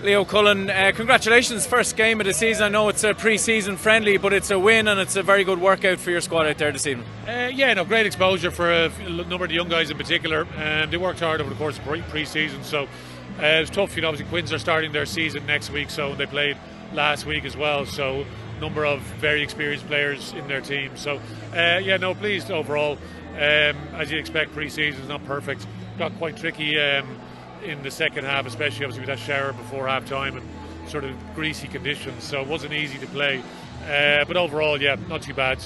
Leo Cullen, congratulations, first game of the season. I know it's a pre-season friendly, but it's a win and it's a very good workout for your squad out there this evening. Great exposure for a number of the young guys in particular. They worked hard over the course of pre-season, so it's tough. Obviously Quins are starting their season next week, so they played last week as well, so number of very experienced players in their team. So pleased overall. As you expect, pre-season is not perfect. Got quite tricky in the second half, especially obviously with that shower before half time and sort of greasy conditions, so it wasn't easy to play, but overall not too bad.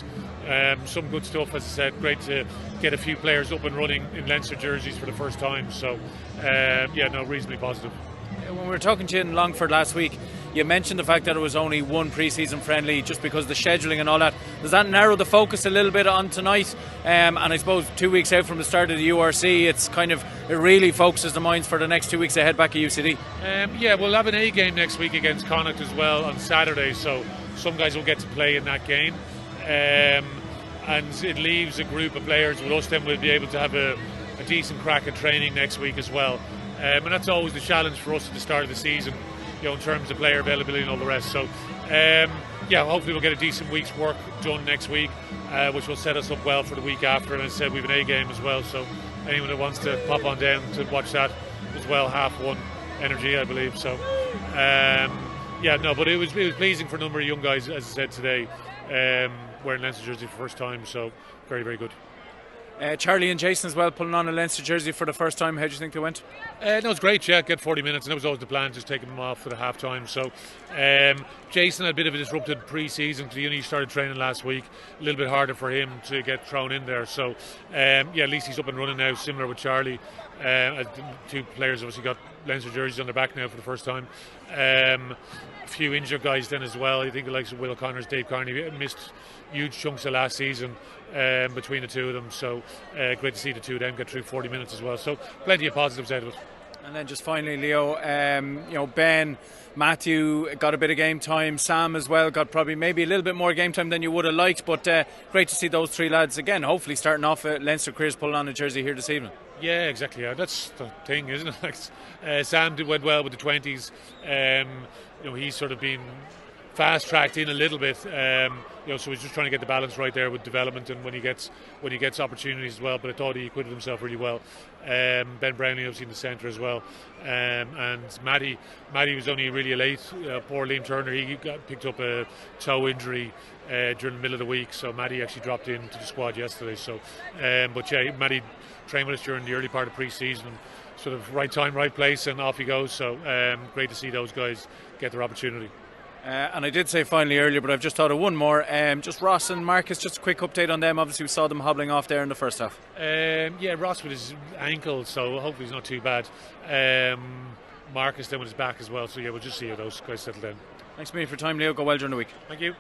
Some good stuff, as I said. Great to get a few players up and running in Leinster jerseys for the first time, so reasonably positive. When we were talking to you in Longford last week, you mentioned the fact that it was only one pre-season friendly just because of the scheduling and all that. Does that narrow the focus a little bit on tonight? And I suppose 2 weeks out from the start of the URC, it really focuses the minds for the next 2 weeks ahead back at UCD. We'll have an A game next week against Connacht as well on Saturday, so some guys will get to play in that game. And it leaves a group of players with us, then we'll be able to have a decent crack at training next week as well. And that's always the challenge for us at the start of the season, in terms of player availability and all the rest. So, hopefully we'll get a decent week's work done next week, which will set us up well for the week after. And as I said, we have an A game as well, so anyone that wants to pop on down to watch that as well, 1:30 energy, I believe. So, but it was pleasing for a number of young guys, as I said today, wearing Leinster jersey for the first time. So, very, very good. Charlie and Jason as well pulling on a Leinster jersey for the first time. How do you think they went? It was great, get 40 minutes, and that was always the plan, just taking them off for the half time. So Jason had a bit of a disrupted pre-season because he only started training last week. A little bit harder for him to get thrown in there. So at least he's up and running now, similar with Charlie. Two players obviously got Leinster jerseys on their back now for the first time. A few injured guys then as well. I think the likes of Will Connors, Dave Carney missed huge chunks of last season between the two of them, so great to see the two of them get through 40 minutes as well, so plenty of positives out of it. And then just finally, Leo, Ben, Matthew got a bit of game time, Sam as well got probably maybe a little bit more game time than you would have liked, but great to see those three lads again, hopefully starting off Leinster careers pulling on a jersey here this evening. Yeah, exactly. That's the thing, isn't it? Sam went well with the 20s. He's sort of been fast-tracked in a little bit, so he's just trying to get the balance right there with development and when he gets opportunities as well. But I thought he acquitted himself really well. Ben Brownlee obviously in the centre as well, and Matty was only really late. Poor Liam Turner, he picked up a toe injury during the middle of the week, so Matty actually dropped into the squad yesterday. So, Matty trained with us during the early part of pre-season. Sort of right time, right place, and off he goes. So great to see those guys get their opportunity. And I did say finally earlier, but I've just thought of one more. Just Ross and Marcus, just a quick update on them. Obviously we saw them hobbling off there in the first half. Ross with his ankle, so hopefully he's not too bad. Marcus then with his back as well, so we'll just see how those guys settle down. Thanks a million for your time, Leo. Go well during the week. Thank you.